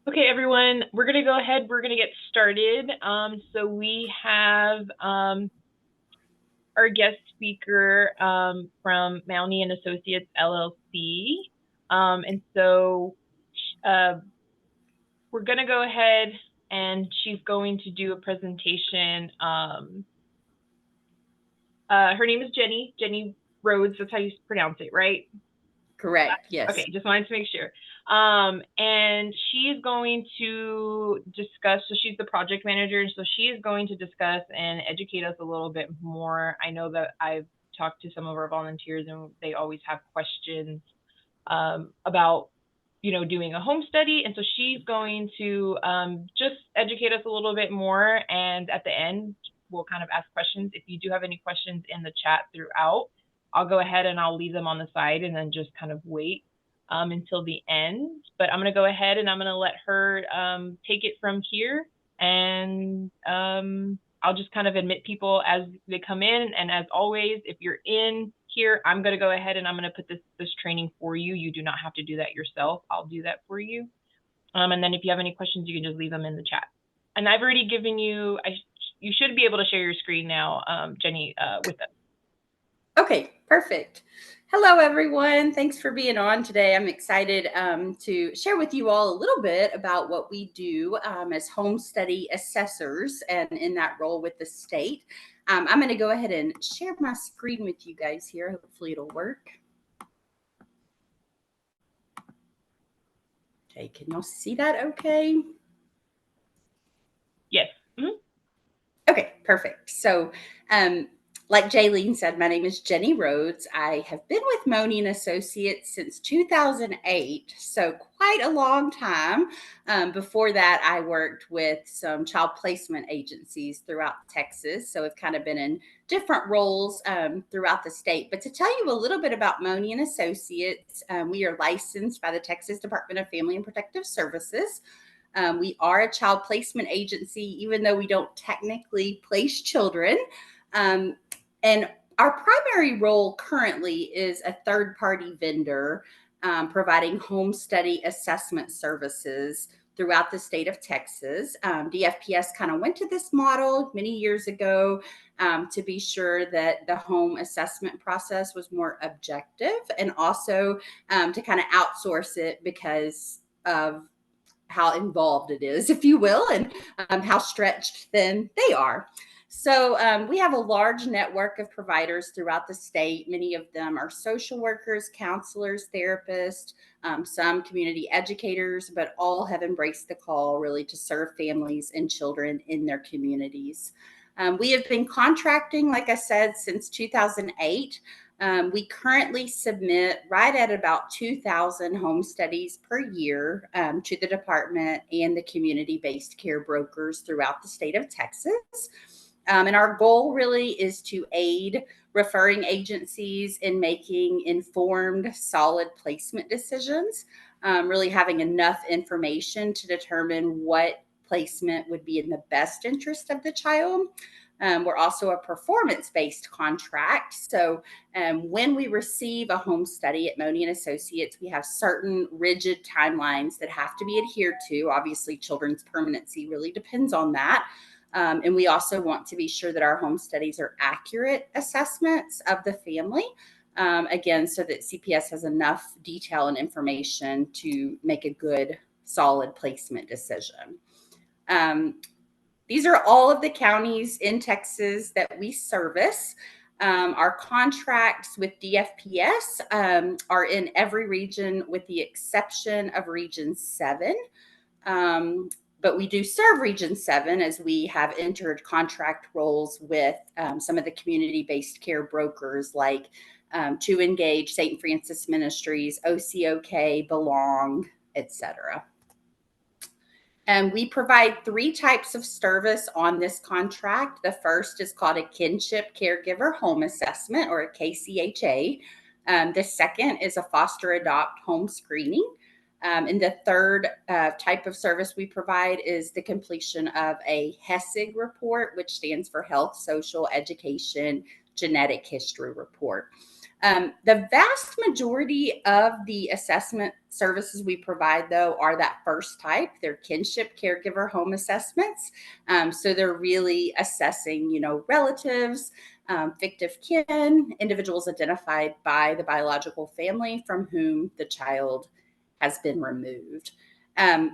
Okay, everyone, we're going to go ahead. We're going to get started. So we have our guest speaker from Mauney and Associates LLC. And so we're going to go ahead and she's going to do a presentation. Her name is Jeni Rhodes. That's how you pronounce it, right? Correct. Yes. Okay, just wanted to make sure. And she's going to discuss, so she's the project manager, so she is going to discuss and educate us a little bit more. I know that I've talked to some of our volunteers and they always have questions about, doing a home study. And so she's going to just educate us a little bit more. And at the end, we'll kind of ask questions. If you do have any questions in the chat throughout, I'll go ahead and I'll leave them on the side and then just kind of wait until the end. But I'm going to go ahead and I'm going to let her take it from here. And I'll just kind of admit people as they come in. And as always, if you're in here, I'm going to go ahead and I'm going to put this training for you. You do not have to do that yourself. I'll do that for you. And then if you have any questions, you can just leave them in the chat. And I've already given you, you should be able to share your screen now, Jeni, with us. Okay, perfect. Hello, everyone. Thanks for being on today. I'm excited to share with you all a little bit about what we do as home study assessors and in that role with the state. I'm going to go ahead and share my screen with you guys here. Hopefully it'll work. Okay, can y'all see that okay? Yes. Mm-hmm. Okay, perfect. So like Jaylene said, my name is Jeni Rhodes. I have been with Mauney and Associates since 2008, so quite a long time. Before that, I worked with some child placement agencies throughout Texas, so I've kind of been in different roles throughout the state. But to tell you a little bit about Mauney and Associates, we are licensed by the Texas Department of Family and Protective Services. We are a child placement agency, even though we don't technically place children. And our primary role currently is a third-party vendor providing home study assessment services throughout the state of Texas. DFPS kind of went to this model many years ago to be sure that the home assessment process was more objective and also to kind of outsource it because of how involved it is, if you will, and how stretched thin they are. So we have a large network of providers throughout the state. Many of them are social workers, counselors, therapists, some community educators, but all have embraced the call really to serve families and children in their communities. We have been contracting, like I said, since 2008. We currently submit right at about 2,000 home studies per year to the department and the community-based care brokers throughout the state of Texas. And our goal really is to aid referring agencies in making informed, solid placement decisions, really having enough information to determine what placement would be in the best interest of the child. We're also a performance-based contract. So when we receive a home study at Mauney and Associates, we have certain rigid timelines that have to be adhered to. Obviously, children's permanency really depends on that. And we also want to be sure that our home studies are accurate assessments of the family. Again, so that CPS has enough detail and information to make a good, solid placement decision. These are all of the counties in Texas that we service. Our contracts with DFPS are in every region with the exception of Region 7. But we do serve Region 7 as we have entered contract roles with some of the community-based care brokers like To Engage, St. Francis Ministries, OCOK, Belong, etc. And we provide 3 types of service on this contract. The first is called a Kinship Caregiver Home Assessment, or a KCHA. The second is a foster adopt home screening. And the third type of service we provide is the completion of a HESIG report, which stands for Health, Social, Education, Genetic History Report. The vast majority of the assessment services we provide, though, are that first type. They're kinship caregiver home assessments. So they're really assessing, relatives, fictive kin, individuals identified by the biological family from whom the child has been removed.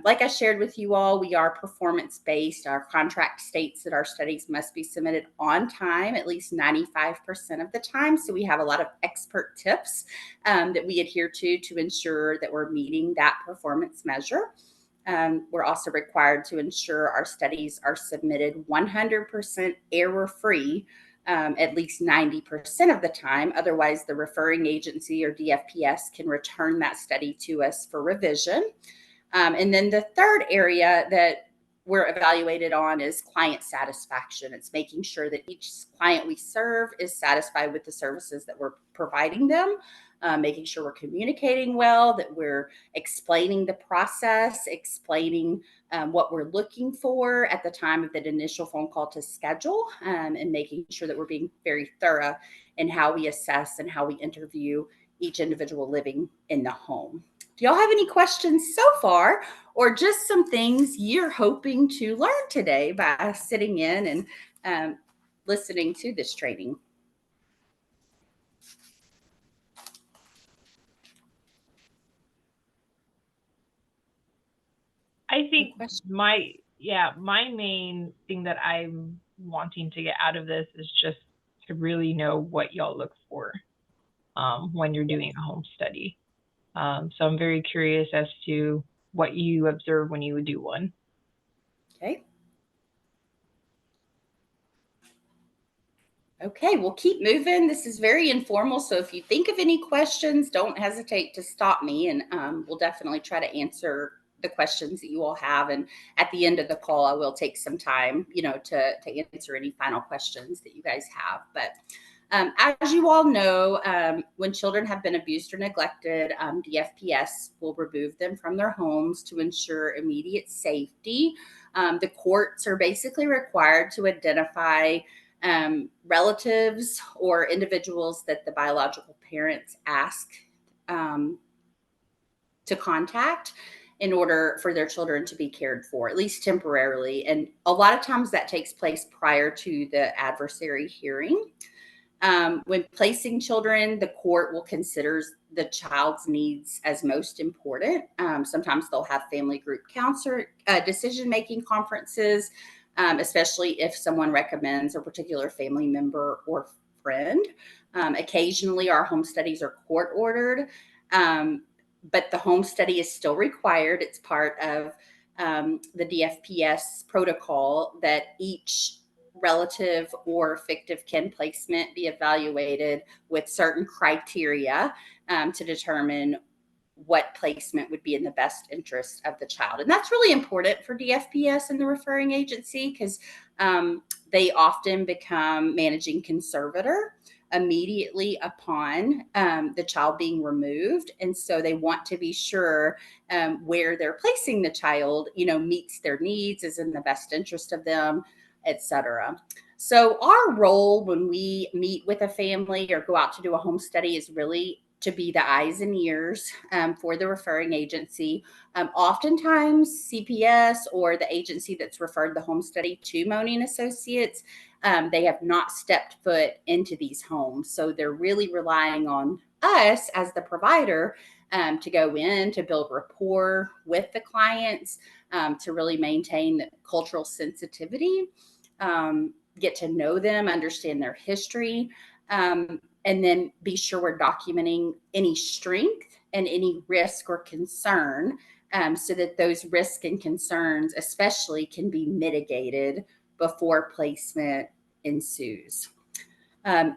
Like I shared with you all, we are performance based. Our contract states that our studies must be submitted on time, at least 95% of the time. So we have a lot of expert tips that we adhere to ensure that we're meeting that performance measure. We're also required to ensure our studies are submitted 100% error free. At least 90% of the time. Otherwise, the referring agency or DFPS can return that study to us for revision. And then the third area that we're evaluated on is client satisfaction. It's making sure that each client we serve is satisfied with the services that we're providing them, making sure we're communicating well, that we're explaining the process, explaining what we're looking for at the time of that initial phone call to schedule, and making sure that we're being very thorough in how we assess and how we interview each individual living in the home. Do y'all have any questions so far, or just some things you're hoping to learn today by sitting in and listening to this training? I think my main thing that I'm wanting to get out of this is just to really know what y'all look for when you're doing a home study. So I'm very curious as to what you observe when you would do one. Okay. Okay, we'll keep moving. This is very informal. So if you think of any questions, don't hesitate to stop me, and we'll definitely try to answer the questions that you all have. And at the end of the call, I will take some time, to answer any final questions that you guys have. But as you all know, when children have been abused or neglected, DFPS will remove them from their homes to ensure immediate safety. The courts are basically required to identify relatives or individuals that the biological parents ask to contact in order for their children to be cared for, at least temporarily. And a lot of times that takes place prior to the adversary hearing. When placing children, the court will consider the child's needs as most important. Sometimes they'll have family group counselor decision-making conferences, especially if someone recommends a particular family member or friend. Occasionally, our home studies are court-ordered, but the home study is still required. It's part of the DFPS protocol that each relative or fictive kin placement be evaluated with certain criteria to determine what placement would be in the best interest of the child. And that's really important for DFPS and the referring agency because they often become managing conservator immediately upon the child being removed. And so they want to be sure where they're placing the child, meets their needs, is in the best interest of them, etc. So our role when we meet with a family or go out to do a home study is really to be the eyes and ears for the referring agency. Oftentimes, CPS or the agency that's referred the home study to Mauney and Associates, they have not stepped foot into these homes. So they're really relying on us as the provider to go in, to build rapport with the clients, to really maintain cultural sensitivity, get to know them, understand their history, and then be sure we're documenting any strength and any risk or concern so that those risks and concerns especially can be mitigated before placement ensues.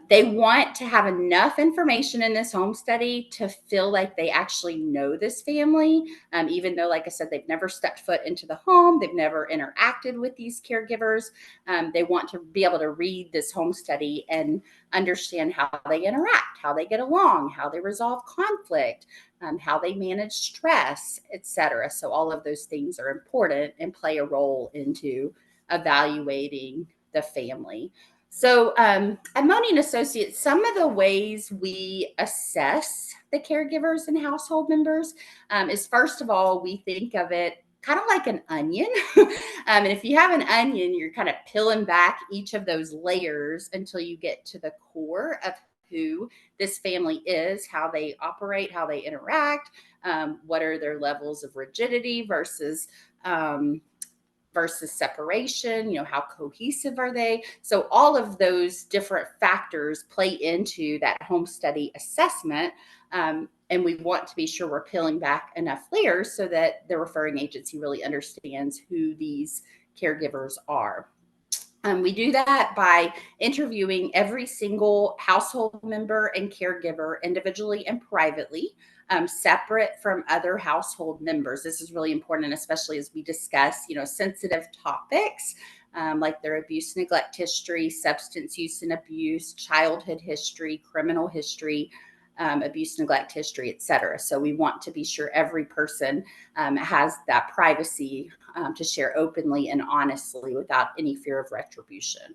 They want to have enough information in this home study to feel like they actually know this family, even though, like I said, they've never stepped foot into the home, they've never interacted with these caregivers. They want to be able to read this home study and understand how they interact, how they get along, how they resolve conflict, how they manage stress, etc. So all of those things are important and play a role into evaluating the family. So at Mauney and Associates, some of the ways we assess the caregivers and household members is, first of all, we think of it kind of like an onion. And if you have an onion, you're kind of peeling back each of those layers until you get to the core of who this family is, how they operate, how they interact, what are their levels of rigidity um, versus separation, how cohesive are they? So all of those different factors play into that home study assessment. And we want to be sure we're peeling back enough layers so that the referring agency really understands who these caregivers are. We do that by interviewing every single household member and caregiver individually and privately, separate from other household members. This is really important, especially as we discuss, sensitive topics like their abuse, neglect history, substance use and abuse, childhood history, criminal history, abuse, neglect history, et cetera. So we want to be sure every person has that privacy to share openly and honestly without any fear of retribution.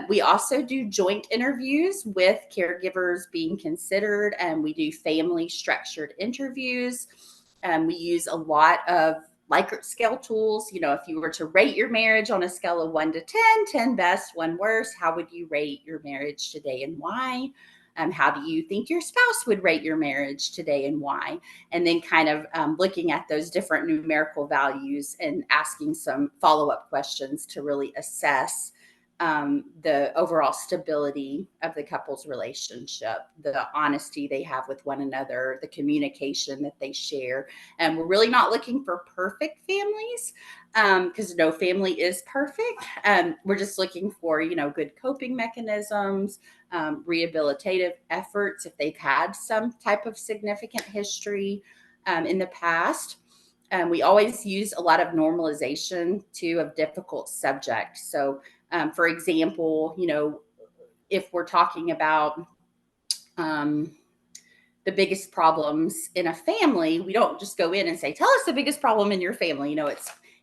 We also do joint interviews with caregivers being considered, and we do family structured interviews. We use a lot of Likert scale tools. If you were to rate your marriage on a scale of 1 to 10, 10 best, 1 worst, how would you rate your marriage today and why? How do you think your spouse would rate your marriage today and why? And then kind of looking at those different numerical values and asking some follow-up questions to really assess the overall stability of the couple's relationship, the honesty they have with one another, the communication that they share. And we're really not looking for perfect families because no family is perfect. We're just looking for, good coping mechanisms, rehabilitative efforts if they've had some type of significant history in the past. We always use a lot of normalization too of difficult subjects. So for example, if we're talking about the biggest problems in a family, we don't just go in and say, tell us the biggest problem in your family.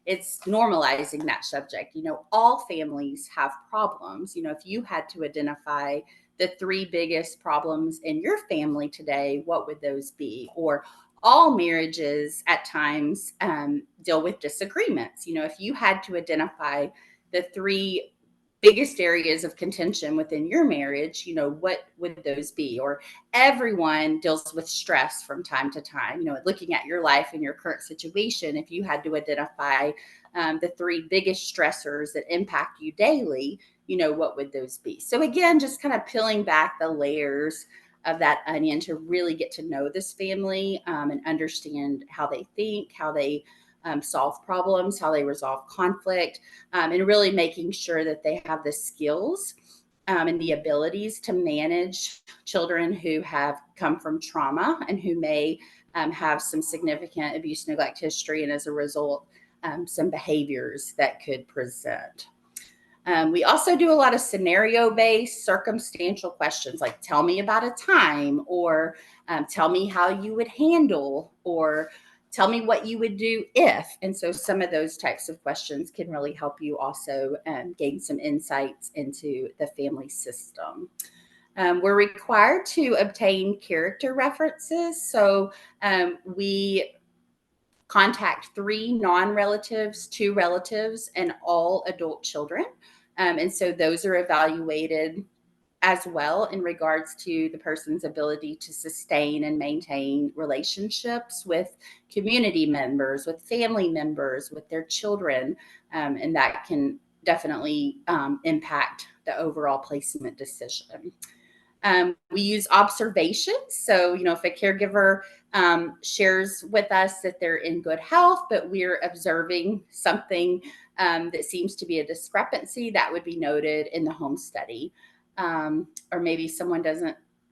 It's normalizing that subject. All families have problems. If you had to identify the 3 biggest problems in your family today, what would those be? Or all marriages at times deal with disagreements. If you had to identify the 3 biggest areas of contention within your marriage, what would those be? Or everyone deals with stress from time to time. Looking at your life and your current situation, if you had to identify the 3 biggest stressors that impact you daily, what would those be? So again, just kind of peeling back the layers of that onion to really get to know this family and understand how they think, how they solve problems, how they resolve conflict, and really making sure that they have the skills and the abilities to manage children who have come from trauma and who may have some significant abuse, neglect history, and as a result, some behaviors that could present. We also do a lot of scenario-based circumstantial questions like tell me about a time, or tell me how you would handle, or tell me what you would do if. And so some of those types of questions can really help you also gain some insights into the family system. We're required to obtain character references. So we contact 3 non-relatives, 2 relatives, and all adult children. And so those are evaluated as well in regards to the person's ability to sustain and maintain relationships with community members, with family members, with their children. And that can definitely impact the overall placement decision. We use observations. So, if a caregiver shares with us that they're in good health, but we're observing something that seems to be a discrepancy, that would be noted in the home study. Or maybe someone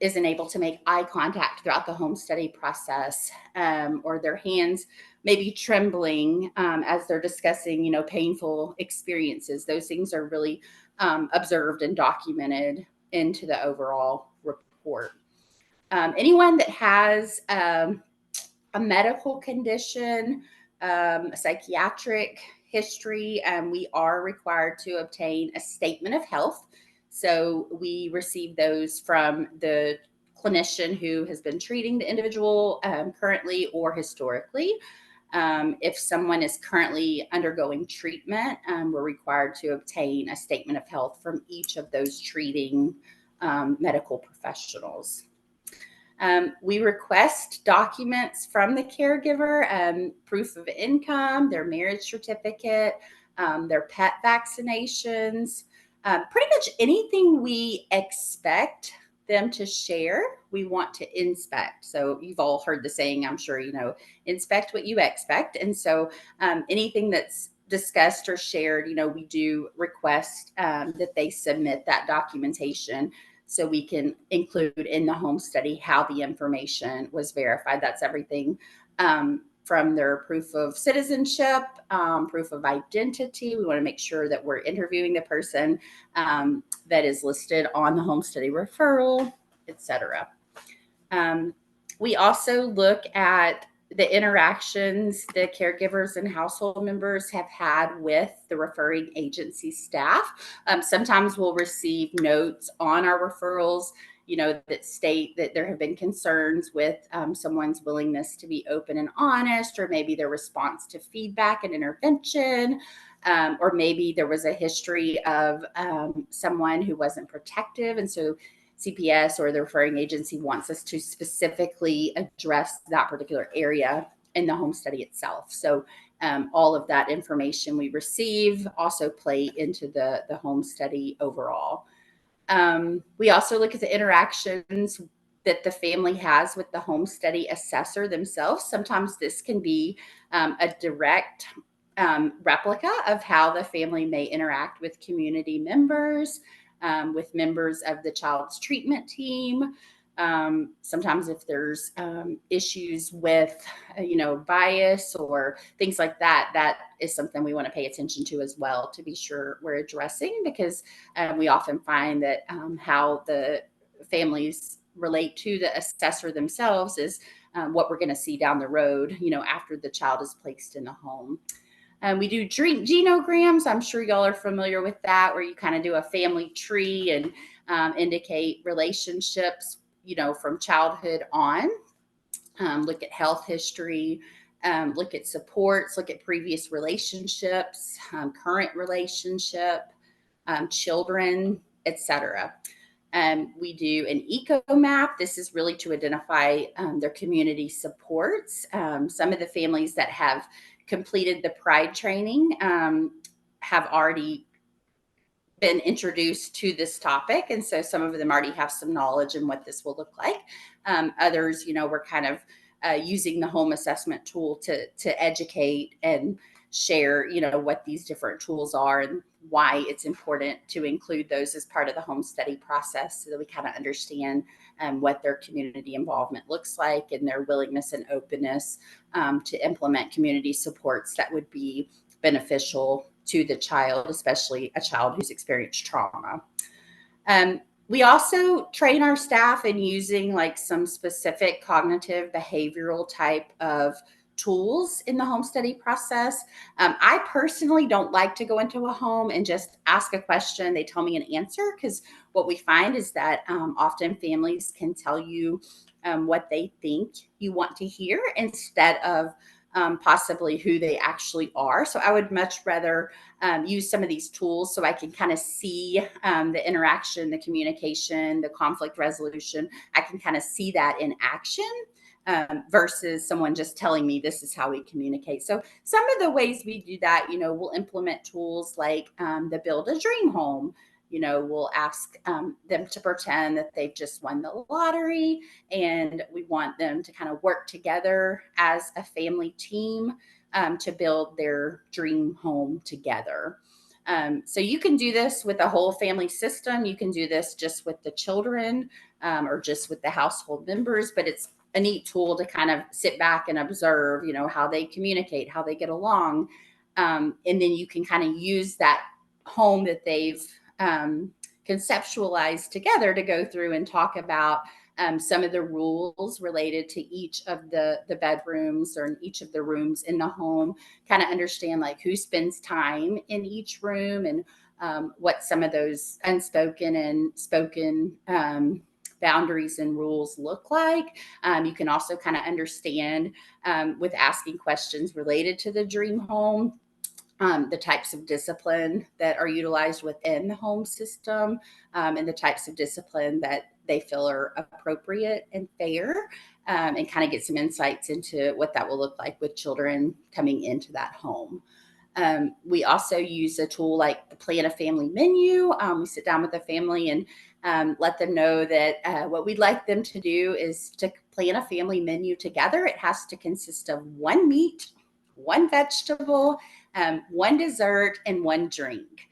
isn't able to make eye contact throughout the home study process, or their hands may be trembling as they're discussing, painful experiences. Those things are really observed and documented into the overall report. Anyone that has a medical condition, a psychiatric history, we are required to obtain a statement of health. So we receive those from the clinician who has been treating the individual currently or historically. If someone is currently undergoing treatment, we're required to obtain a statement of health from each of those treating medical professionals. We request documents from the caregiver, proof of income, their marriage certificate, their pet vaccinations, pretty much anything we expect them to share, we want to inspect. So you've all heard the saying, I'm sure you know, inspect what you expect. And so anything that's discussed or shared, we do request that they submit that documentation so we can include in the home study how the information was verified. That's everything from their proof of citizenship, proof of identity. We want to make sure that we're interviewing the person that is listed on the home study referral, etc. We also look at the interactions the caregivers and household members have had with the referring agency staff. Sometimes we'll receive notes on our referrals, that state that there have been concerns with someone's willingness to be open and honest, or maybe their response to feedback and intervention, or maybe there was a history of someone who wasn't protective. And so CPS or the referring agency wants us to specifically address that particular area in the home study itself. So all of that information we receive also play into the home study overall. We also look at the interactions that the family has with the home study assessor themselves. Sometimes this can be a direct replica of how the family may interact with community members, with members of the child's treatment team. Sometimes if there's issues with, bias or things like that, that is something we want to pay attention to as well to be sure we're addressing, because we often find that how the families relate to the assessor themselves is what we're going to see down the road, after the child is placed in the home. We do genograms. I'm sure y'all are familiar with that, where you kind of do a family tree and indicate relationships, from childhood on. Look at health history, look at supports, look at previous relationships, current relationship, children, etc. We do an eco map. This is really to identify their community supports. Some of the families that have completed the Pride training have already been introduced to this topic. And so some of them already have some knowledge in what this will look like. Others, we're kind of using the home assessment tool to educate and share, what these different tools are and why it's important to include those as part of the home study process, so that we kind of understand what their community involvement looks like and their willingness and openness to implement community supports that would be beneficial to the child, especially a child who's experienced trauma. We also train our staff in using like some specific cognitive behavioral type of tools in the home study process. I personally don't like to go into a home and just ask a question, they tell me an answer, because what we find is that often families can tell you what they think you want to hear instead of possibly who they actually are. So I would much rather use some of these tools so I can kind of see the interaction, the communication, the conflict resolution. I can kind of see that in action versus someone just telling me this is how we communicate. So some of the ways we do that, we'll implement tools like the Build a Dream Home. We'll ask them to pretend that they've just won the lottery, and we want them to kind of work together as a family team to build their dream home together. So you can do this with a whole family system. You can do this just with the children or just with the household members, but it's a neat tool to kind of sit back and observe, how they communicate, how they get along. And then you can kind of use that home that they've conceptualized together to go through and talk about some of the rules related to each of the bedrooms or in each of the rooms in the home, kind of understand like who spends time in each room and what some of those unspoken and spoken boundaries and rules look like. You can also kind of understand with asking questions related to the dream home, the types of discipline that are utilized within the home system, and the types of discipline that they feel are appropriate and fair, and kind of get some insights into what that will look like with children coming into that home. We also use a tool like the Plan a Family menu. We sit down with the family and let them know that what we'd like them to do is to plan a family menu together. It has to consist of one meat, one vegetable, one dessert, and one drink.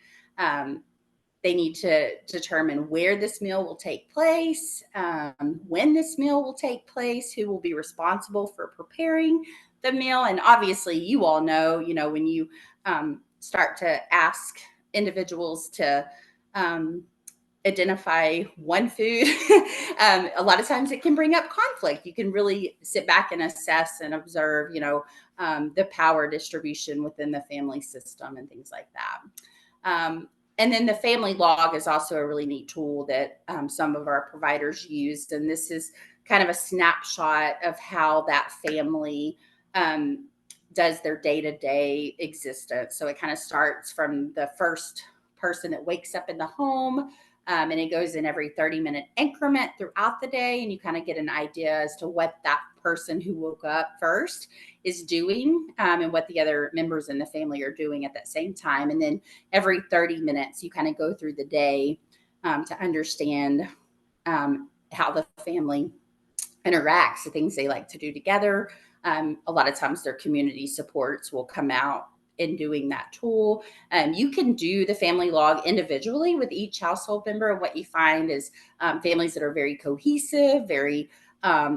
They need to determine where this meal will take place, when this meal will take place, who will be responsible for preparing the meal. And obviously, you all know, when you start to ask individuals to identify one food, a lot of times it can bring up conflict. You can really sit back and assess and observe, the power distribution within the family system and things like that. And then the family log is also a really neat tool that some of our providers used. And this is kind of a snapshot of how that family does their day-to-day existence. So it kind of starts from the first person that wakes up in the home, and it goes in every 30-minute increment throughout the day. And you kind of get an idea as to what that person who woke up first is doing, and what the other members in the family are doing at that same time. And then every 30 minutes, you kind of go through the day to understand how the family interacts, the things they like to do together. A lot of times their community supports will come out in doing that tool. You can do the family log individually with each household member. What you find is families that are very cohesive, very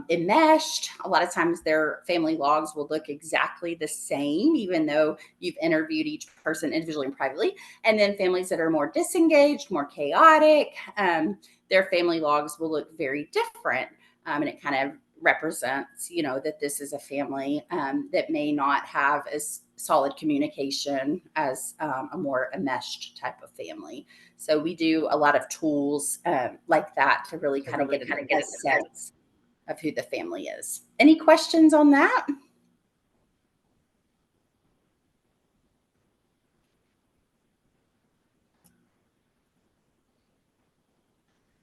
enmeshed. A lot of times their family logs will look exactly the same, even though you've interviewed each person individually and privately. And then families that are more disengaged, more chaotic, their family logs will look very different. And it kind of represents, that this is a family that may not have as solid communication as a more enmeshed type of family. So we do a lot of tools like that to really kind of get a sense of who the family is. Any questions on that?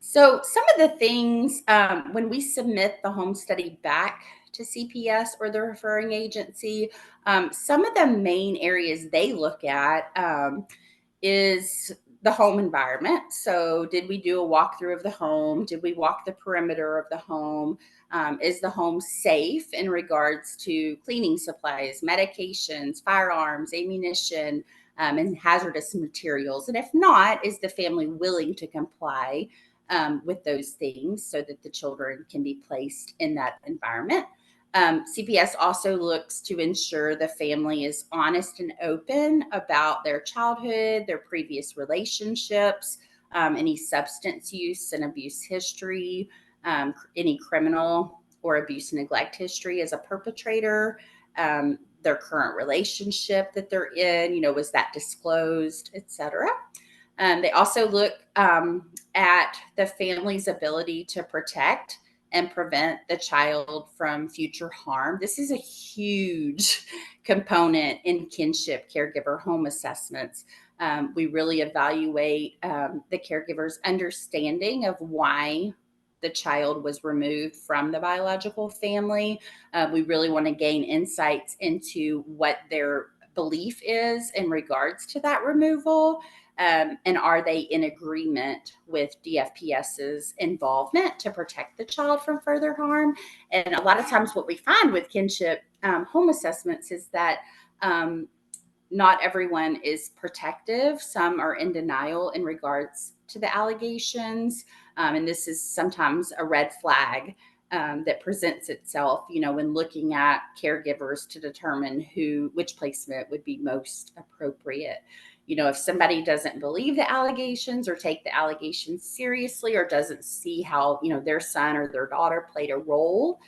So some of the things when we submit the home study back to CPS or the referring agency, some of the main areas they look at is the home environment. So did we do a walkthrough of the home? Did we walk the perimeter of the home? Is the home safe in regards to cleaning supplies, medications, firearms, ammunition, and hazardous materials? And if not, is the family willing to comply with those things so that the children can be placed in that environment? CPS also looks to ensure the family is honest and open about their childhood, their previous relationships, any substance use and abuse history, any criminal or abuse and neglect history as a perpetrator, their current relationship that they're in, was that disclosed, etc. They also look at the family's ability to protect and prevent the child from future harm. This is a huge component in kinship caregiver home assessments. We really evaluate the caregiver's understanding of why the child was removed from the biological family. We really want to gain insights into what their belief is in regards to that removal. And are they in agreement with DFPS's involvement to protect the child from further harm? And a lot of times what we find with kinship home assessments is that not everyone is protective. Some are in denial in regards to the allegations. And this is sometimes a red flag that presents itself, when looking at caregivers to determine which placement would be most appropriate. If somebody doesn't believe the allegations or take the allegations seriously, or doesn't see how, their son or their daughter played a role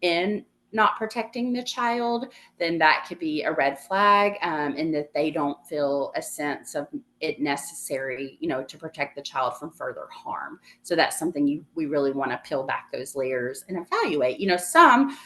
in not protecting the child, then that could be a red flag, and that they don't feel a sense of it necessary, to protect the child from further harm. So that's something we really want to peel back those layers and evaluate. Some,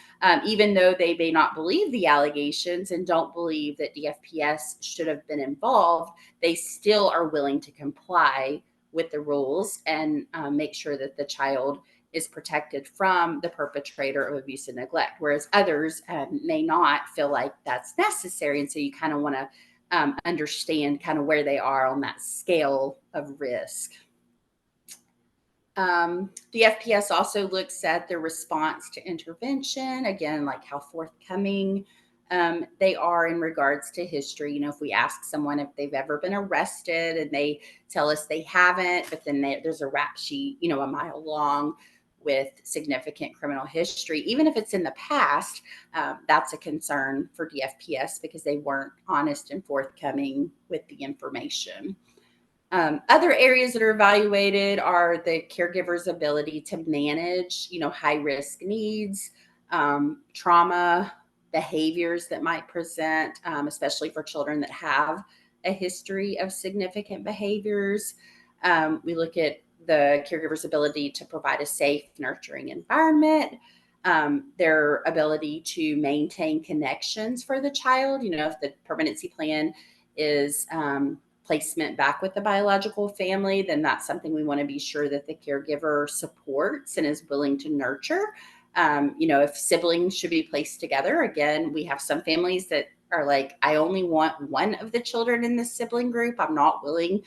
even though they may not believe the allegations and don't believe that DFPS should have been involved, they still are willing to comply with the rules and make sure that the child is protected from the perpetrator of abuse and neglect, whereas others may not feel like that's necessary. And so you kind of want to understand kind of where they are on that scale of risk. The FPS also looks at their response to intervention, again, like how forthcoming they are in regards to history. If we ask someone if they've ever been arrested and they tell us they haven't, but then there's a rap sheet, a mile long with significant criminal history, even if it's in the past, that's a concern for DFPS because they weren't honest and forthcoming with the information. Other areas that are evaluated are the caregiver's ability to manage, high risk needs, trauma, behaviors that might present, especially for children that have a history of significant behaviors. We look at the caregiver's ability to provide a safe, nurturing environment, their ability to maintain connections for the child. If the permanency plan is placement back with the biological family, then that's something we want to be sure that the caregiver supports and is willing to nurture. If siblings should be placed together, again, we have some families that are like, I only want one of the children in this sibling group. I'm not willing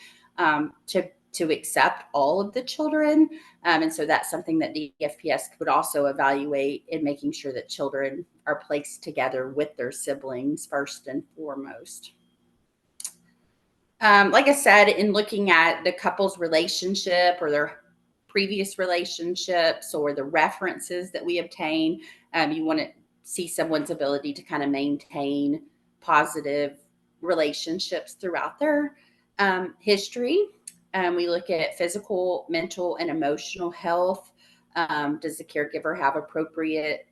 to accept all of the children. And so that's something that the FPS would also evaluate in making sure that children are placed together with their siblings first and foremost. Like I said, in looking at the couple's relationship or their previous relationships or the references that we obtain, you want to see someone's ability to kind of maintain positive relationships throughout their history. We look at physical, mental, and emotional health. Does the caregiver have appropriate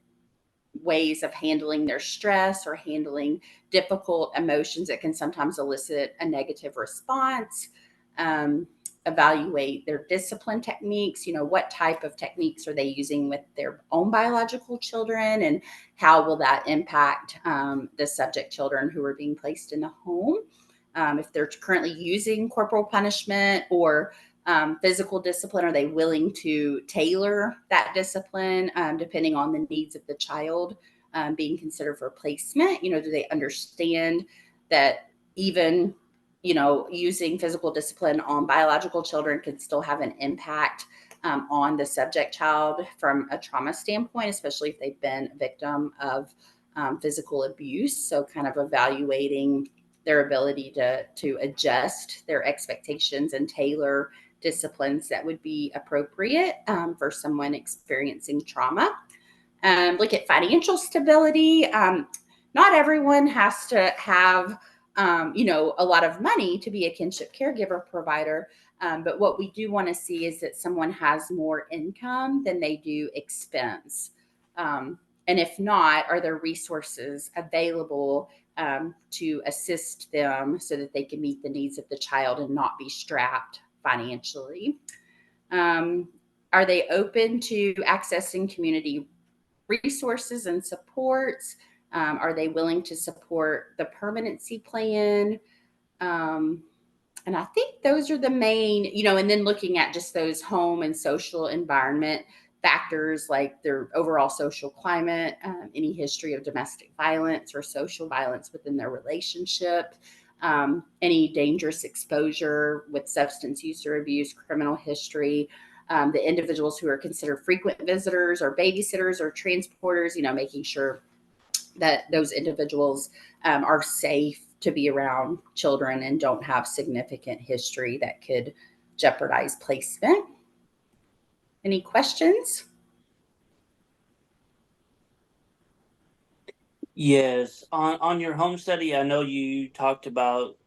ways of handling their stress or handling difficult emotions that can sometimes elicit a negative response? Evaluate their discipline techniques. What type of techniques are they using with their own biological children, and how will that impact the subject children who are being placed in the home? If they're currently using corporal punishment or physical discipline, are they willing to tailor that discipline depending on the needs of the child being considered for placement? Do they understand that even using physical discipline on biological children can still have an impact on the subject child from a trauma standpoint, especially if they've been a victim of physical abuse? So kind of evaluating their ability to adjust their expectations and tailor disciplines that would be appropriate for someone experiencing trauma. Look at financial stability. Not everyone has to have a lot of money to be a kinship caregiver provider. But what we do want to see is that someone has more income than they do expense. And if not, are there resources available to assist them so that they can meet the needs of the child and not be strapped financially? Are they open to accessing community resources and supports? Are they willing to support the permanency plan? And I think those are the main, and then looking at just those home and social environment factors like their overall social climate, any history of domestic violence or social violence within their relationship, any dangerous exposure with substance use or abuse, criminal history, the individuals who are considered frequent visitors or babysitters or transporters, making sure that those individuals are safe to be around children and don't have significant history that could jeopardize placement. Any questions? Yes. On your home study, I know you talked about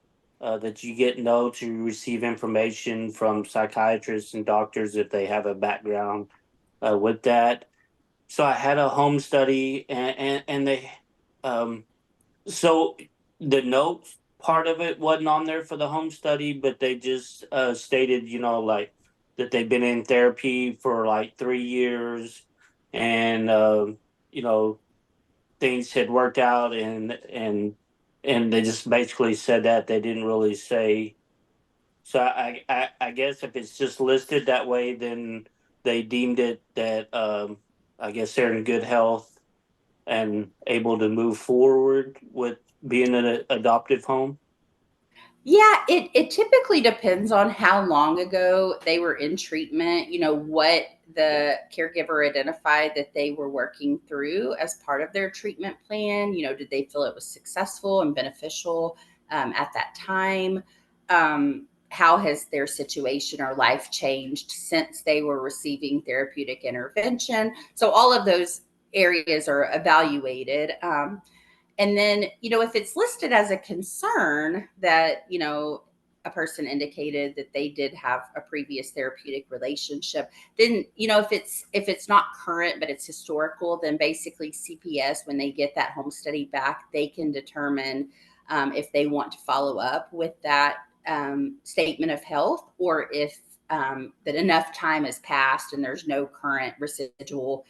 that you get no to receive information from psychiatrists and doctors if they have a background with that. so I had a home study, and they, um, so the notes part of it wasn't on there for the home study, but they just stated, like that they've been in therapy for like 3 years, and you know, things had worked out, and they just basically said that they didn't really say. So I guess if it's just listed that way, then they deemed it that I guess they're in good health and able to move forward with being in an adoptive home. Yeah, it typically depends on how long ago they were in treatment, what the caregiver identified that they were working through as part of their treatment plan. Did they feel it was successful and beneficial at that time? How has their situation or life changed since they were receiving therapeutic intervention? So all of those areas are evaluated. And then, if it's listed as a concern that, a person indicated that they did have a previous therapeutic relationship, then, if it's not current, but it's historical, then basically CPS, when they get that home study back, they can determine if they want to follow up with that statement of health, or if that enough time has passed and there's no current residual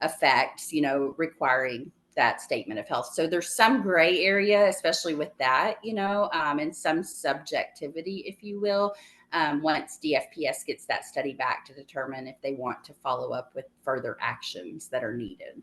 effects, requiring that statement of health. So there's some gray area, especially with that, and some subjectivity, if you will, once DFPS gets that study back to determine if they want to follow up with further actions that are needed.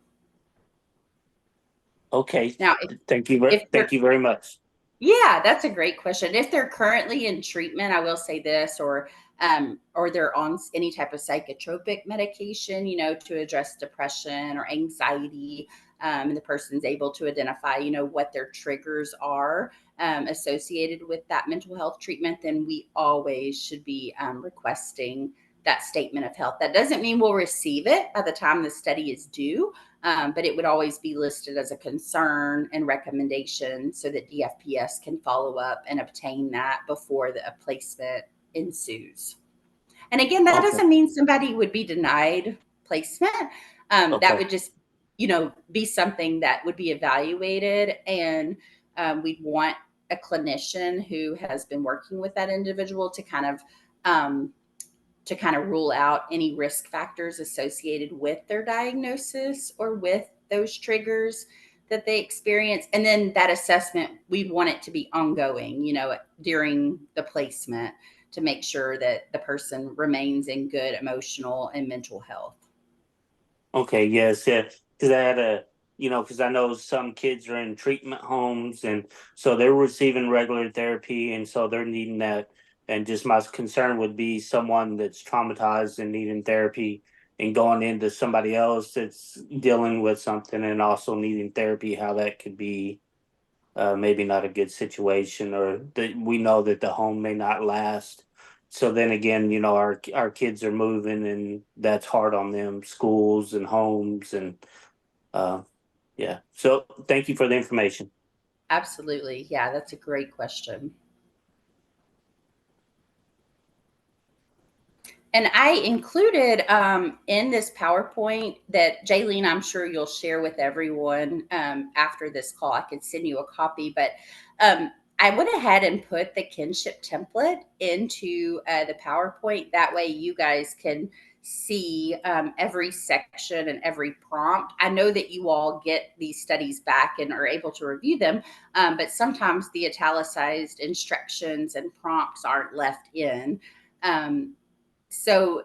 Okay, Now, if thank they're you very much. Yeah, that's a great question. If they're currently in treatment, I will say this, or they're on any type of psychotropic medication, to address depression or anxiety, and the person's able to identify, what their triggers are associated with that mental health treatment, then we always should be requesting that statement of health. That doesn't mean we'll receive it by the time the study is due, but it would always be listed as a concern and recommendation so that DFPS can follow up and obtain that before the placement ensues. And again, that Okay. doesn't mean somebody would be denied placement. That Okay. would just, be something that would be evaluated, and we'd want a clinician who has been working with that individual um, to kind of rule out any risk factors associated with their diagnosis or with those triggers that they experience. And then that assessment, we want it to be ongoing, during the placement, to make sure that the person remains in good emotional and mental health. Okay, yes, yeah. Because I had because I know some kids are in treatment homes, and so they're receiving regular therapy, and so they're needing that. And just my concern would be someone that's traumatized and needing therapy, and going into somebody else that's dealing with something and also needing therapy, how that could be maybe not a good situation, or that we know that the home may not last. So then again, our kids are moving, and that's hard on them, schools and homes, and uh, yeah. So thank you for the information. Absolutely. Yeah, that's a great question. And I included in this PowerPoint that Jaylene, I'm sure you'll share with everyone after this call. I could send you a copy, but I went ahead and put the kinship template into the PowerPoint. That way you guys can see every section and every prompt. I know that you all get these studies back and are able to review them, but sometimes the italicized instructions and prompts aren't left in. Um, so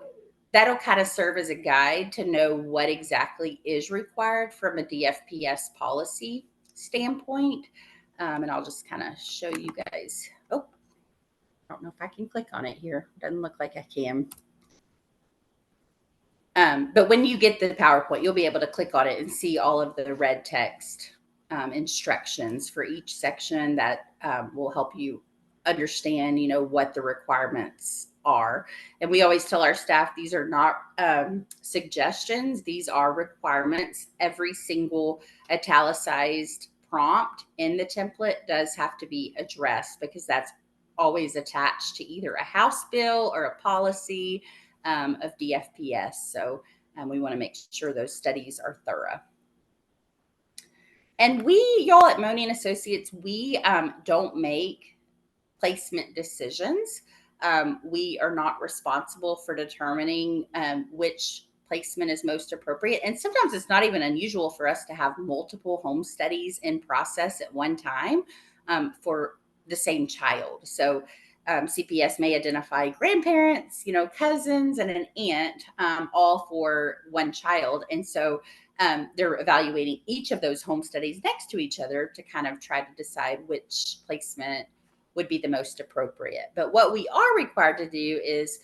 that'll kind of serve as a guide to know what exactly is required from a DFPS policy standpoint. And I'll just kind of show you guys. Oh, I don't know if I can click on it here. Doesn't look like I can. But when you get the PowerPoint, you'll be able to click on it and see all of the red text instructions for each section that will help you understand, what the requirements are. And we always tell our staff these are not suggestions; these are requirements. Every single italicized prompt in the template does have to be addressed, because that's always attached to either a House bill or a policy of DFPS. So And we want to make sure those studies are thorough. And y'all at Mauney and Associates, we don't make placement decisions. We are not responsible for determining which placement is most appropriate. And sometimes it's not even unusual for us to have multiple home studies in process at one time for the same child. So CPS may identify grandparents, cousins, and an aunt, all for one child. And so they're evaluating each of those home studies next to each other to kind of try to decide which placement would be the most appropriate. But what we are required to do is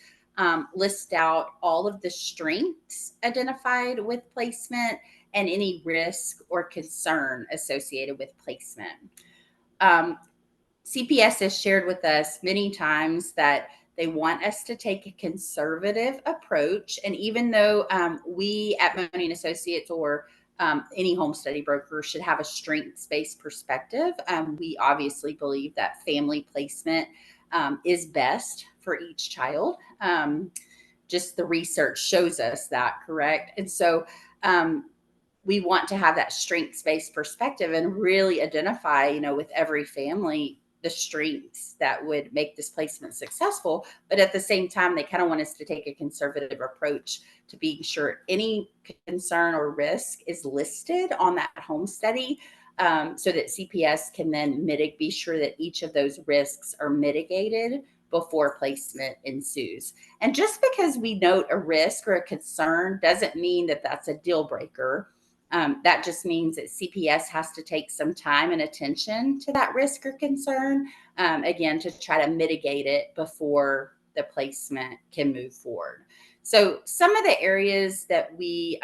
list out all of the strengths identified with placement and any risk or concern associated with placement. CPS has shared with us many times that they want us to take a conservative approach. And even though we at Mauney and Associates or any home study broker should have a strengths-based perspective, we obviously believe that family placement is best for each child. Just the research shows us that, correct? And so we want to have that strengths-based perspective and really identify, with every family, the strengths that would make this placement successful. But at the same time, they kind of want us to take a conservative approach to being sure any concern or risk is listed on that home study, so that CPS can then be sure that each of those risks are mitigated before placement ensues. And just because we note a risk or a concern doesn't mean that that's a deal breaker. That just means that CPS has to take some time and attention to that risk or concern, again, to try to mitigate it before the placement can move forward. So some of the areas that we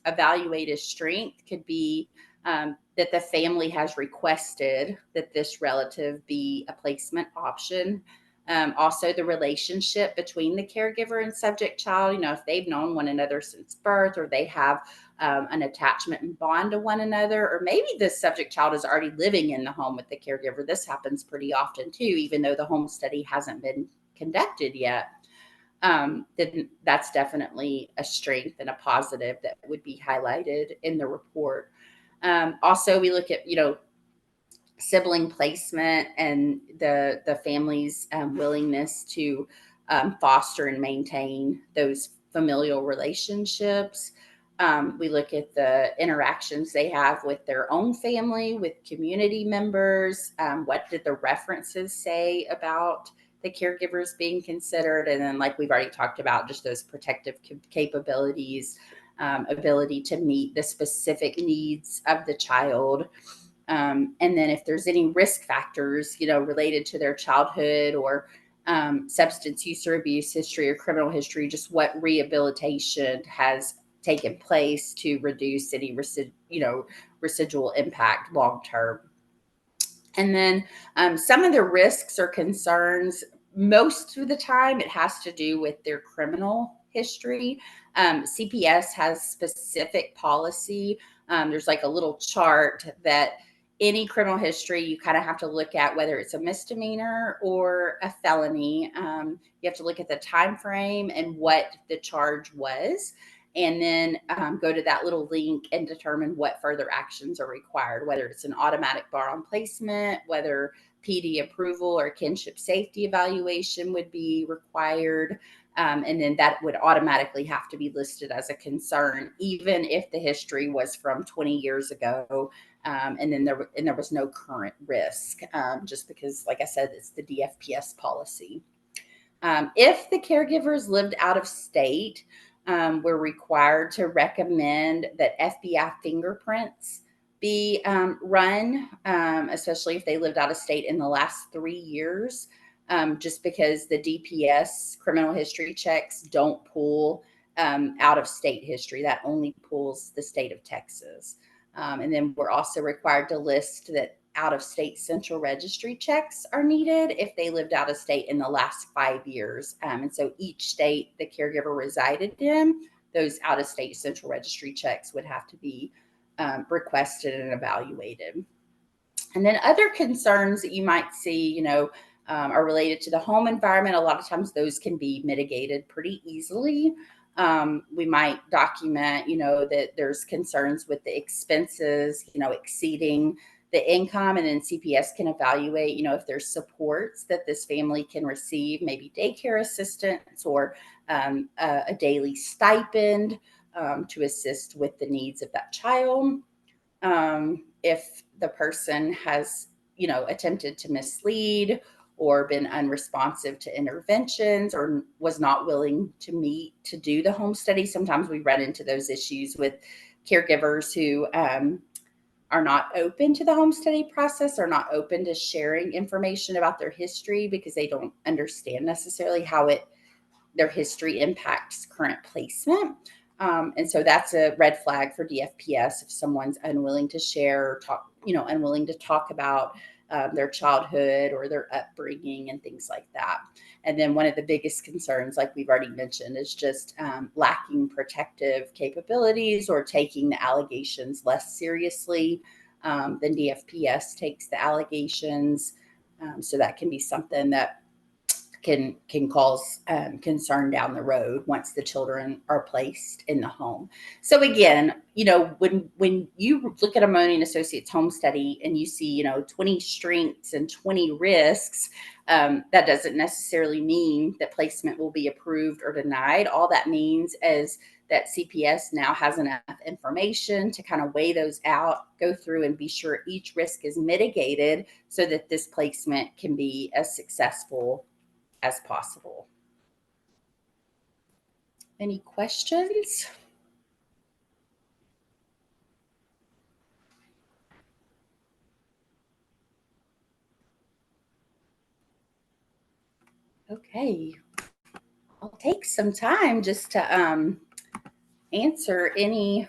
evaluate as strength could be that the family has requested that this relative be a placement option. Also, the relationship between the caregiver and subject child, if they've known one another since birth, or they have an attachment and bond to one another, or maybe the subject child is already living in the home with the caregiver. This happens pretty often too, even though the home study hasn't been conducted yet. Then that's definitely a strength and a positive that would be highlighted in the report. Also, we look at, sibling placement and the family's willingness to foster and maintain those familial relationships. We look at the interactions they have with their own family, with community members. What did the references say about the caregivers being considered? And then, like we've already talked about, just those protective capabilities, ability to meet the specific needs of the child. And then if there's any risk factors, related to their childhood or substance use or abuse history or criminal history, just what rehabilitation has taken place to reduce any residual impact long term. And then some of the risks or concerns, most of the time it has to do with their criminal history. CPS has specific policy. There's like a little chart that any criminal history, you kind of have to look at whether it's a misdemeanor or a felony. You have to look at the time frame and what the charge was, and then go to that little link and determine what further actions are required, whether it's an automatic bar on placement, whether PD approval or kinship safety evaluation would be required. And then that would automatically have to be listed as a concern, even if the history was from 20 years ago. And then there was no current risk, just because, like I said, it's the DFPS policy. If the caregivers lived out of state, we're required to recommend that FBI fingerprints be run, especially if they lived out of state in the last 3 years, just because the DPS criminal history checks don't pull out of state history. That only pulls the state of Texas. And then we're also required to list that out-of-state central registry checks are needed if they lived out of state in the last 5 years. And so each state the caregiver resided in, those out-of-state central registry checks would have to be requested and evaluated. And then other concerns that you might see, are related to the home environment. A lot of times those can be mitigated pretty easily. We might document, that there's concerns with the expenses, exceeding the income, and then CPS can evaluate, if there's supports that this family can receive, maybe daycare assistance or a daily stipend to assist with the needs of that child. If the person has, attempted to mislead or been unresponsive to interventions or was not willing to meet to do the home study. Sometimes we run into those issues with caregivers who are not open to the home study process, or not open to sharing information about their history because they don't understand necessarily how their history impacts current placement. And so that's a red flag for DFPS if someone's unwilling to share or talk, unwilling to talk about their childhood or their upbringing and things like that. And then one of the biggest concerns, like we've already mentioned, is just lacking protective capabilities or taking the allegations less seriously than DFPS takes the allegations. So that can be something that can cause concern down the road once the children are placed in the home. So again, when you look at a Mauney and Associates home study and you see, 20 strengths and 20 risks, that doesn't necessarily mean that placement will be approved or denied. All that means is that CPS now has enough information to kind of weigh those out, go through and be sure each risk is mitigated so that this placement can be as successful as possible. Any questions? Okay, I'll take some time just to answer any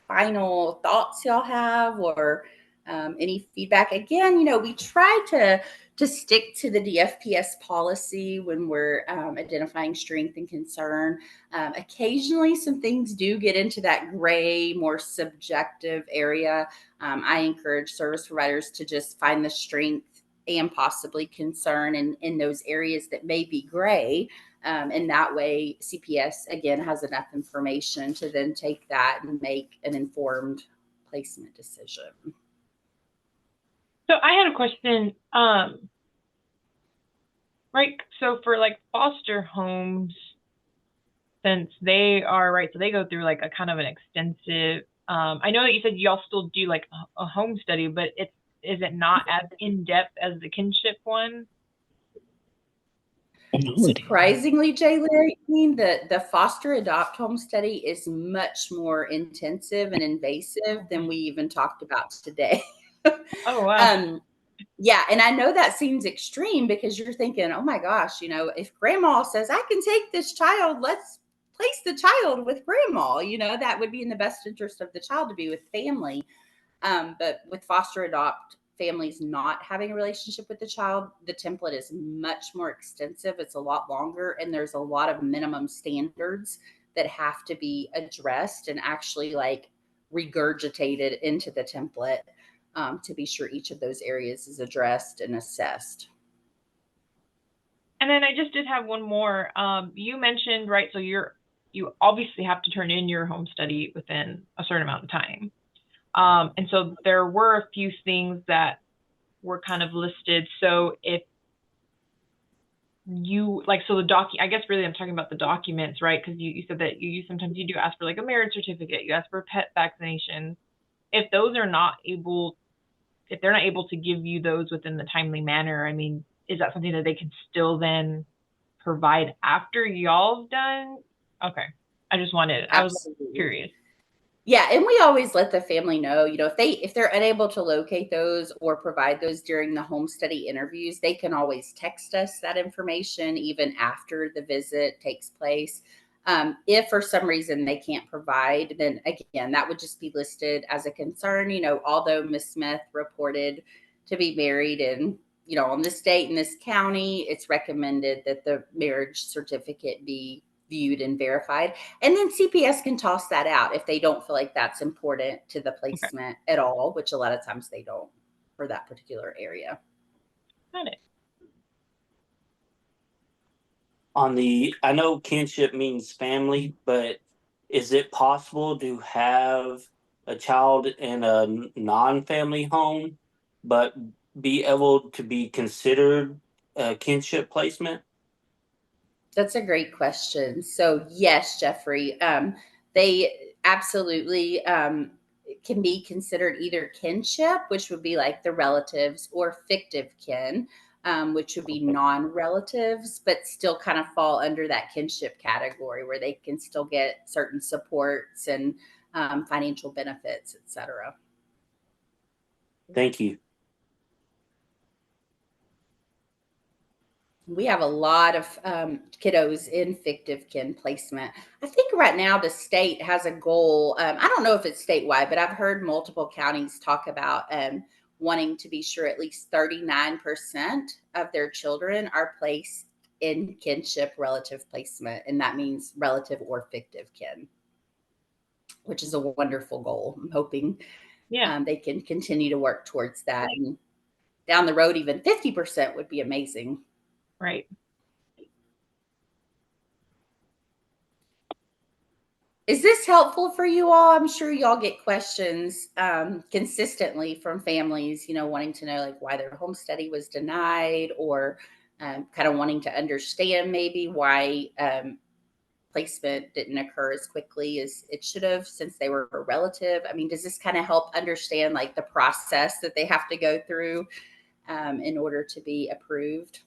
final thoughts y'all have or any feedback. Again, we try to stick to the DFPS policy when we're identifying strength and concern. Occasionally, some things do get into that gray, more subjective area. I encourage service providers to just find the strength and possibly concern in those areas that may be gray. And that way CPS again has enough information to then take that and make an informed placement decision. So I had a question, right? So for like foster homes, since they are, right, so they go through like a kind of an extensive, I know that you said y'all still do like a home study, but is it not as in-depth as the kinship one? Surprisingly, Jay Larry, the foster adopt home study is much more intensive and invasive than we even talked about today. Oh, wow. Yeah, and I know that seems extreme because you're thinking, oh my gosh, if grandma says I can take this child, let's place the child with grandma. That would be in the best interest of the child to be with family. But with foster adopt families not having a relationship with the child, the template is much more extensive. It's a lot longer, and there's a lot of minimum standards that have to be addressed and actually like regurgitated into the template to be sure each of those areas is addressed and assessed. And then I just did have one more. You mentioned, right, so you obviously have to turn in your home study within a certain amount of time. And so there were a few things that were kind of listed. So if you like, so I guess really I'm talking about the documents, right? Because you said that you sometimes you do ask for like a marriage certificate, you ask for pet vaccination. If those are not able, if they're not able to give you those within the timely manner, I mean, is that something that they can still then provide after y'all's done? Okay. I was curious. Yeah, and we always let the family know, if they're unable to locate those or provide those during the home study interviews, they can always text us that information even after the visit takes place. If for some reason they can't provide, then again, that would just be listed as a concern. Although Miss Smith reported to be married and, on this date in this county, it's recommended that the marriage certificate be viewed and verified. And then CPS can toss that out if they don't feel like that's important to the placement at all, which a lot of times they don't for that particular area. Got it. I know kinship means family, but is it possible to have a child in a non-family home, but be able to be considered a kinship placement? That's a great question. So yes, Jeffrey, they absolutely can be considered either kinship, which would be like the relatives, or fictive kin, which would be Okay. non-relatives, but still kind of fall under that kinship category where they can still get certain supports and financial benefits, etc. Thank you. We have a lot of kiddos in fictive kin placement. I think right now the state has a goal. I don't know if it's statewide, but I've heard multiple counties talk about wanting to be sure at least 39% of their children are placed in kinship relative placement. And that means relative or fictive kin, which is a wonderful goal. I'm hoping they can continue to work towards that. And down the road, even 50% would be amazing. Right. Is this helpful for you all? I'm sure y'all get questions consistently from families, wanting to know like why their home study was denied, or kind of wanting to understand maybe why placement didn't occur as quickly as it should have since they were a relative. I mean, does this kind of help understand like the process that they have to go through in order to be approved?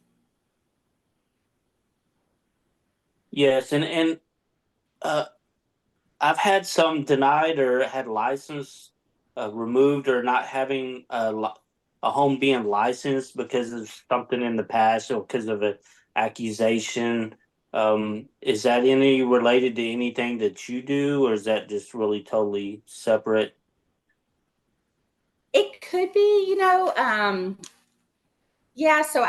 Yes, and uh, I've had some denied or had license removed, or not having a home being licensed because of something in the past or because of an accusation. Is that any related to anything that you do, or is that just really totally separate? It could be, yeah, so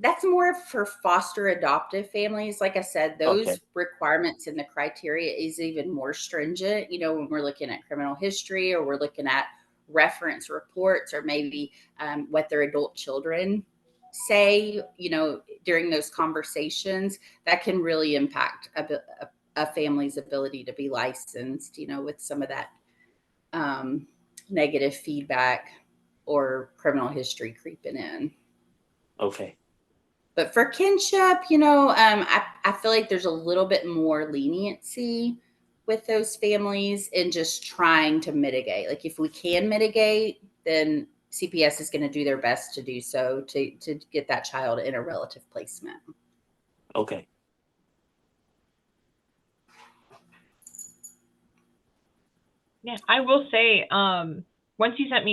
that's more for foster adoptive families. Like I said, Okay, those requirements and the criteria is even more stringent, when we're looking at criminal history, or we're looking at reference reports, or maybe what their adult children say, during those conversations. That can really impact a family's ability to be licensed, with some of that negative feedback or criminal history creeping in. okay. But for kinship, I feel like there's a little bit more leniency with those families in just trying to mitigate. Like if we can mitigate, then CPS is going to do their best to do so to get that child in a relative placement. Okay. Yeah, I will say, once you send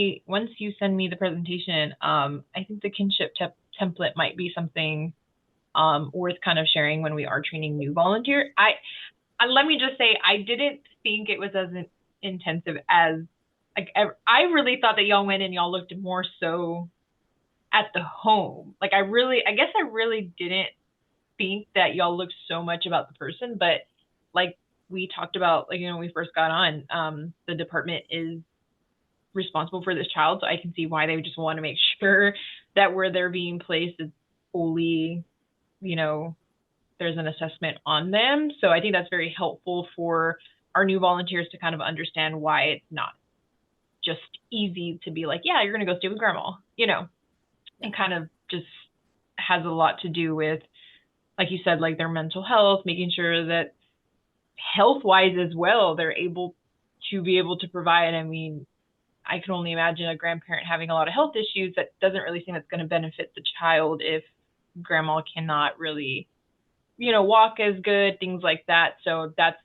me the presentation, I think the kinship template might be something worth kind of sharing when we are training new volunteers. Let me just say, I didn't think it was as intensive as, like, I really thought that y'all went and y'all looked more so at the home. Like, I guess I really didn't think that y'all looked so much about the person, but like we talked about, like, when we first got on, the department is responsible for this child, so I can see why they just want to make sure that where they're being placed is fully, there's an assessment on them. So I think that's very helpful for our new volunteers to kind of understand why it's not just easy to be like, yeah, you're going to go stay with grandma, and kind of just has a lot to do with, like you said, like their mental health, making sure that health-wise as well, they're able to provide. I mean, I can only imagine a grandparent having a lot of health issues. That doesn't really seem that's going to benefit the child if grandma cannot really, walk as good, things like that. So that's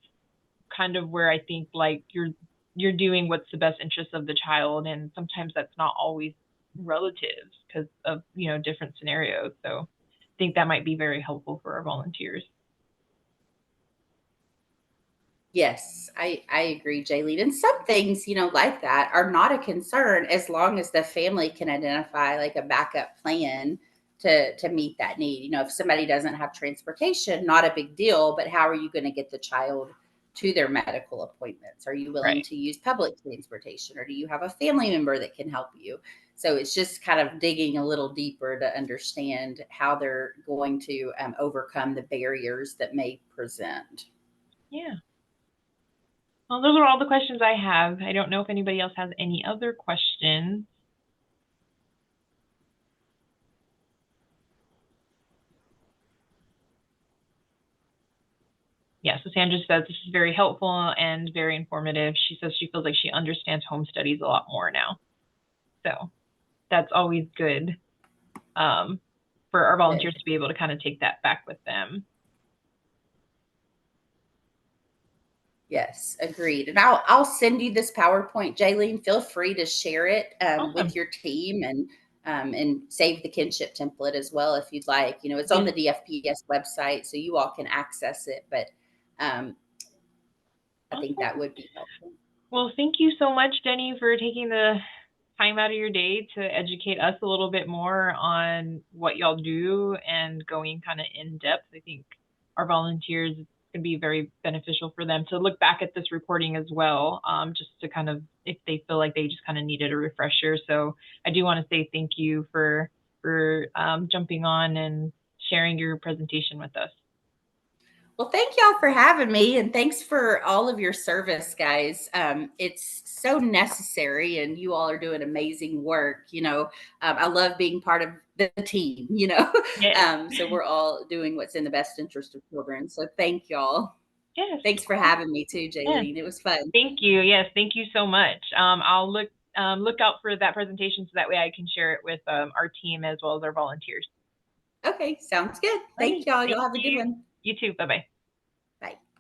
kind of where I think like you're doing what's the best interest of the child, and sometimes that's not always relatives because of different scenarios. So I think that might be very helpful for our volunteers. Yes, I agree, Jaylene. And some things, like that are not a concern as long as the family can identify like a backup plan to meet that need. If somebody doesn't have transportation, not a big deal, but how are you going to get the child to their medical appointments? Are you willing Right. to use public transportation, or do you have a family member that can help you? So it's just kind of digging a little deeper to understand how they're going to overcome the barriers that may present. Yeah. Well, those are all the questions I have. I don't know if anybody else has any other questions. Yeah, so Sandra says this is very helpful and very informative. She says she feels like she understands home studies a lot more now. So that's always good for our volunteers to be able to kind of take that back with them. Yes, agreed. And I'll send you this PowerPoint, Jaylene. Feel free to share it Awesome. with your team and save the kinship template as well if you'd like. You know, it's on the DFPS website, so you all can access it. But I think that would be helpful. Well, thank you so much, Jeni, for taking the time out of your day to educate us a little bit more on what y'all do and going kind of in depth. I think our volunteers, it's going to be very beneficial for them to look back at this reporting as well, just to kind of, if they feel like they just kind of needed a refresher. So I do want to say thank you for jumping on and sharing your presentation with us. Well, thank y'all for having me, and thanks for all of your service, guys. It's so necessary, and you all are doing amazing work. You know, I love being part of the team, you know. Yes. So we're all doing what's in the best interest of children. So thank y'all. Yes. Thanks for having me too, Jaylene. Yes. It was fun. Thank you. Yes, thank you so much. I'll look out for that presentation so that way I can share it with our team as well as our volunteers. Okay, sounds good. Thank y'all. Y'all have a good one. You too. Bye-bye.